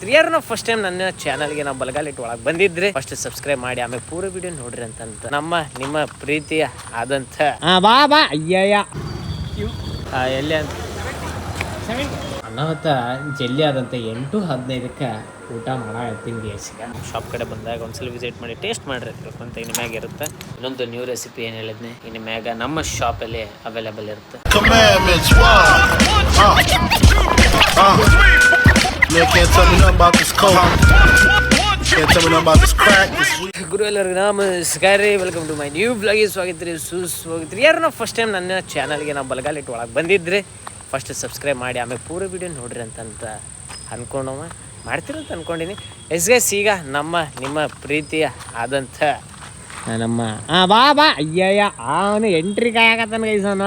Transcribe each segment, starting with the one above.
ಯಾರು ನಾವು first time ನನ್ನ ಚಾನಲ್ಗೆ ನಾವು ಬಲಗಾಲಿಟ್ಟು ಒಳಗೆ ಬಂದಿದ್ರೆ ಫಸ್ಟ್ ಸಬ್ಸ್ಕ್ರೈಬ್ ಮಾಡಿ ಆಮೇಲೆ ಪೂರ ವಿಡಿಯೋ ನೋಡ್ರಿ ಅಂತ ನಿಮ್ಮ ಪ್ರೀತಿಯ ಆದಂಥ ಬಾ ಅಯ್ಯಯ್ಯ ಎಲ್ಲಿ ಅಂತ ಅನಾಹುತ ಜಲ್ದಿ ಆದಂಥ 8:15 ಊಟ ಮಾಡತ್ತೀನಿ ಗೇಸಿಗೆ ಶಾಪ್ ಕಡೆ ಬಂದಾಗ ಒಂದ್ಸಲ ವಿಸಿಟ್ ಮಾಡಿ ಟೇಸ್ಟ್ ಮಾಡ್ರಿ ಅಂತ ಇನ್ನು ಮ್ಯಾಗ ಇರುತ್ತೆ. ಇನ್ನೊಂದು ನ್ಯೂ ರೆಸಿಪಿ ಏನು ಹೇಳಿದ್ನಿ ಇನ್ನು ಮ್ಯಾಗ ನಮ್ಮ ಶಾಪಲ್ಲಿ ಅವೈಲೇಬಲ್ ಇರುತ್ತೆ. ಗುರು ಎಲ್ಲರಿಗೂ ನಮಸ್ಕಾರ ರೀ, ವೆಲ್ಕಮ್ ಟು ಮೈ ನ್ಯೂ ಬ್ಲಾಗಿಗೆ ಸ್ವಾಗತ ರೀ, ಸುಸ್ವಾಗತ ರೀ. ಯಾರು ನಾವು ಫಸ್ಟ್ ಟೈಮ್ ನನ್ನ ಚಾನಲ್ಗೆ ನಾವು ಬಲಗಾಲಿಟ್ಟು ಒಳಗೆ ಬಂದಿದ್ರೆ ಫಸ್ಟ್ ಸಬ್ಸ್ಕ್ರೈಬ್ ಮಾಡಿ ಆಮೇಲೆ ಪೂರ ವಿಡಿಯೋ ನೋಡ್ರಿ ಅಂತ ಅನ್ಕೊಂಡವ ಮಾಡ್ತಿರಂತ ಅನ್ಕೊಂಡಿನಿ. ಗೈಸ್ ಈಗ ನಿಮ್ಮ ಪ್ರೀತಿಯ ಆದಂಥ ನಮ್ಮ ಬಾ ಅಯ್ಯಯ್ಯ ಅವನು ಎಂಟ್ರಿ ಕಾಯಕತ್ತಾನ ಗೈಸವನ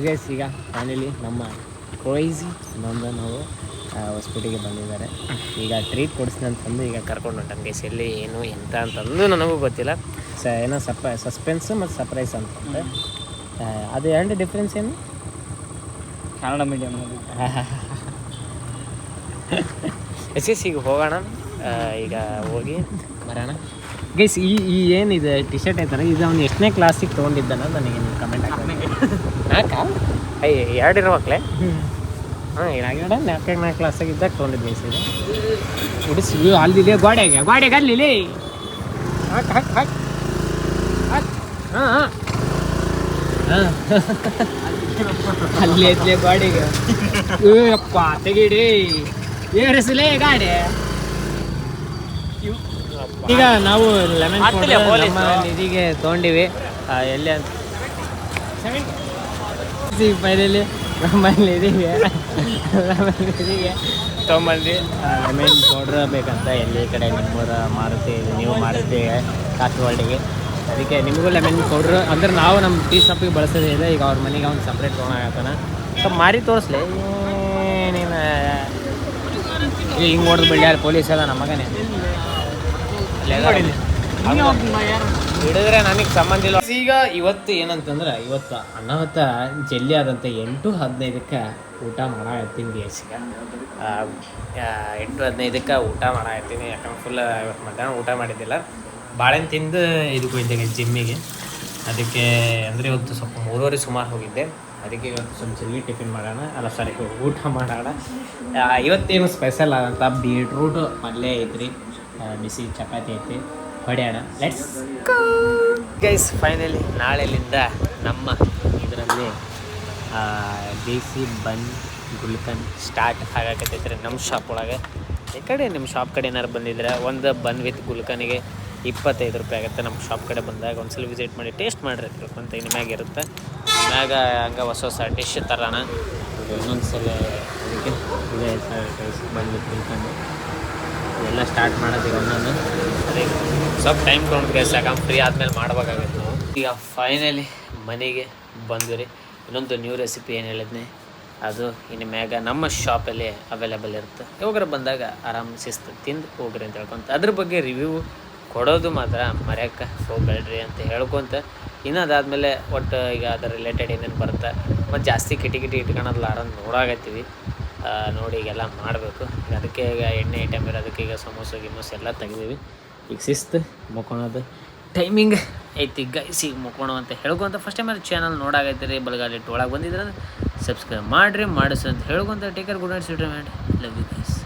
ಗೈಸ್ ಈಗ ಫೈನಲಿ ನಮ್ಮ ಕ್ರೇಜಿ ಇನ್ನೊಂದು ನಾವು ಹಾಸ್ಪಿಟಲ್ಗೆ ಬಂದಿದ್ದಾರೆ. ಈಗ ಟ್ರೀಟ್ ಕೊಡಿಸ್ತೀನಿ ಅಂತಂದು ಈಗ ಕರ್ಕೊಂಡು ಹೊಂಟಾನ ಗೈಸ್. ಎಲ್ಲಿ ಏನು ಎಂತ ಅಂತಂದು ನನಗೂ ಗೊತ್ತಿಲ್ಲ. ಏನೋ ಸಸ್ಪೆನ್ಸ್ ಮತ್ತು ಸರ್ಪ್ರೈಸ್ ಅಂತಂದ್ರೆ ಅದು ಎರಡು ಡಿಫ್ರೆನ್ಸ್ ಏನು? ಕನ್ನಡ ಮೀಡಿಯಮ್ ಎಸ್ ಈಗ ಹೋಗೋಣ. ಈಗ ಹೋಗಿ ಬರೋಣ ಗೈಸ್. ಈ ಏನಿದೆ ಟಿ ಶರ್ಟ್ ಐತಲ್ಲ, ಇದು ಅವ್ನು ಎಷ್ಟನೇ ಕ್ಲಾಸಿಗೆ ತೊಗೊಂಡಿದ್ದಾನ ನನಗೆ ನೀವು ಕಮೆಂಟ್ ಹಾಕಿ. ಎರಡು ಇರ್ಬೇಕಲೆ. ಹಾಂ ಇರಾಗಿಡ 4ನೇ ಕ್ಲಾಸಾಗಿದ್ದಾಗ ತೊಗೊಂಡಿದ್ದು ಗೈಸ್. ಇದು ಉಡಿಸಿ ಅಲ್ಲಿದೆ ಗೋಡೆಗೆ ಅಲ್ಲಿ ಹಾಕಿ ಹಾಂ ಅಲ್ಲಿ ಐತ್ಲೆ ಗಾಡಿಗೆ. ಅಪ್ಪ ತೆಗಿಡಿ ಏರಿಸಲೇ ಗಾಡಿ. ಈಗ ನಾವು ಲೆಮನ್ ನಿಧಿಗೆ ತೊಗೊಂಡಿವಿ. ಎಲ್ಲಿ ಅಂತ ಫೈನಲಿ ನಮ್ಮ ನಿಧಿಗೆ ತೊಗೊಂಬಂದ್ವಿ. ಲೆಮನ್ ಪೌಡ್ರ್ ಬೇಕಂತ ಎಲ್ಲಿ ಕಡೆ ನಿಮ್ಮೂರ ಮಾರುತಿ, ನೀವು ಮಾರುತಿ ಕಾಸರವಾಡಿಗೆ. ಅದಕ್ಕೆ ನಿಮಗೂ ಲೆಮನ್ ಪೌಡ್ರ್ ಅಂದ್ರೆ ನಾವು ನಮ್ಮ ಟೀ ಶಾಪಿಗೆ ಬಳಸೋದೇ ಇದೆ. ಈಗ ಅವ್ರ ಮನೆಗೆ ಅವ್ನು ಸಪ್ರೇಟ್ ತೊಗೊಂಡಾಗತ್ತಾನ. ಸ್ವಲ್ಪ ಮಾರಿ ತೋರಿಸ್ಲಿ ನೀನು ಹಿಂಗೆ ಹೊಡೆದು ಬಿಡ್ಯಾರ ಪೊಲೀಸ್ ಎಲ್ಲ ನಮ್ಮ ಮಗನೇ ಹಿಡಿದ್ರೆ ನನಗೆ ಸಂಬಂಧ ಇಲ್ಲ. ಈಗ ಇವತ್ತು ಏನಂತಂದ್ರೆ ಇವತ್ತು ಅನಾಹುತ ಜಲ್ದಿ ಆದಂಥ 8:15 ಊಟ ಮಾಡಾಕತ್ತೀನಿ ಗೇಸಿಗೆ. 8:15 ಊಟ ಮಾಡಾಕತ್ತೀನಿ. ಯಾಕಂದ್ರೆ ಫುಲ್ ಇವತ್ತು ಮಧ್ಯಾಹ್ನ ಊಟ ಮಾಡಿದ್ದಿಲ್ಲ. ಬಾಳೆಹಣ್ಣು ತಿಂದು ಇದಕ್ಕೆ ಹೋಗಿದ್ದೆ ಜಿಮ್ಮಿಗೆ. ಅದಕ್ಕೆ ಅಂದರೆ ಇವತ್ತು ಸ್ವಲ್ಪ 3:30 ಸುಮಾರು ಹೋಗಿದ್ದೆ. ಅದಕ್ಕೆ ಇವತ್ತು ಸ್ವಲ್ಪ ಜಲ್ದಿ ಟಿಫಿನ್ ಮಾಡೋಣ, ಊಟ ಮಾಡೋಣ. ಇವತ್ತೇನು ಸ್ಪೆಷಲ್ ಆದಂಥ ಬೀಟ್ರೂಟ್ ಪಲ್ಯ ಐತ್ರಿ, ಬಿಸಿ ಚಪಾತಿ ಐತಿ, ಹೊಡೆಯೋಣ. Let's guys. ಫೈನಲಿ ನಾಳೆಲಿಂದ ನಮ್ಮ ಇದರಲ್ಲಿ ದೇಸಿ ಬನ್ ಗುಲ್ಕನ್ ಸ್ಟಾರ್ಟ್ ಆಗಾಕತ್ತೈತ್ರಿ ನಮ್ಮ ಶಾಪ್ ಒಳಗೆ. ಈ ಕಡೆ ನಿಮ್ಮ ಶಾಪ್ ಕಡೆ ಏನಾರು ಬಂದಿದ್ರೆ ಒಂದು ಬನ್ ವಿತ್ ಗುಲ್ಕನಿಗೆ 25 ರೂಪಾಯಿ ಆಗುತ್ತೆ. ನಮ್ಮ ಶಾಪ್ ಕಡೆ ಬಂದಾಗ ಒಂದ್ಸಲ ವಿಸಿಟ್ ಮಾಡಿ ಟೇಸ್ಟ್ ಮಾಡಿರಿ ಅಂತ ಇನ್ನು ಮ್ಯಾಗ ಇರುತ್ತೆ. ಮ್ಯಾಗ ಹಂಗೆ ಹೊಸ ಡಿಶ್ ತರೋಣ. ಇನ್ನೊಂದು ಸಲ ಅದಕ್ಕೆ ಇದೇ ಬನ್ ವಿತ್ ಗುಲ್ಕನ್ ಎಲ್ಲ ಸ್ಟಾರ್ಟ್ ಮಾಡೋದು ಒಂದೊಂದು. ಅದಕ್ಕೆ ಸ್ವಲ್ಪ ಟೈಮ್ ತೊಗೊಂಡು ಗೈಸ್, ಯಾಕಂದ್ರೆ ಫ್ರೀ ಆದಮೇಲೆ ಮಾಡ್ಬೇಕಾಗುತ್ತೆ ನಾವು. ಈಗ ಫೈನಲಿ ಮನೆಗೆ ಬಂದ್ವಿ ರೀ. ಇನ್ನೊಂದು ನ್ಯೂ ರೆಸಿಪಿ ಏನು ಹೇಳಿದ್ನಿ ಅದು ಇನ್ನು ಮ್ಯಾಗ ನಮ್ಮ ಶಾಪಲ್ಲಿ ಅವೈಲೇಬಲ್ ಇರುತ್ತೆ. ಯಾವಾಗಾರ ಬಂದಾಗ ಆರಾಮ್ ಶಿಸ್ತು ತಿಂದು ಹೋಗ್ರಿ ಅಂತ ಹೇಳ್ಕೊಂತ ಅದ್ರ ಬಗ್ಗೆ ರಿವ್ಯೂ ಕೊಡೋದು ಮಾತ್ರ ಮರ್ಯಾಕೆ ಹೋಗ್ಬೇಡ್ರಿ ಅಂತ ಹೇಳ್ಕೊತ, ಇನ್ನು ಅದಾದಮೇಲೆ ಒಟ್ಟು ಈಗ ಅದರ ರಿಲೇಟೆಡ್ ಏನೇನು ಬರುತ್ತೆ ಮತ್ತು ಜಾಸ್ತಿ ಕಿಟಿ ಇಟ್ಕೊಳೋದಿಲ್ಲ ಆರಾಮ್ ನೋಡಾಕತ್ತೀವಿ. ನೋಡಿ ಈಗೆಲ್ಲ ಮಾಡಬೇಕು. ಈಗ ಅದಕ್ಕೆ ಈಗ ಎಣ್ಣೆ ಐಟಮ್ ಇರೋದಕ್ಕೆ ಈಗ ಸಮೋಸ ಗಿಮೋಸ ಎಲ್ಲ ತೆಗೆದೀವಿ. ಈಗ ಶಿಸ್ತು ಮುಕ್ಕೊಳೋದು ಟೈಮಿಂಗ್ ಐತಿ ಗೈಸ್. ಈಗ ಮುಕ್ಕೋಣ ಅಂತ ಹೇಳ್ಕೊಂತ ಫಸ್ಟ್ ಟೈಮ್ ಅಲ್ಲಿ ಚಾನಲ್ ನೋಡಾಕತ್ತೀರಿ, ಬಲಗಾಲಿಟ್ಟು ಒಳಗೆ ಬಂದಿದ್ರೆ ಸಬ್ಸ್ಕ್ರೈಬ್ ಮಾಡಿರಿ ಮಾಡಿಸು ಅಂತ ಹೇಳ್ಕೊಂತ take care good night, love you guys.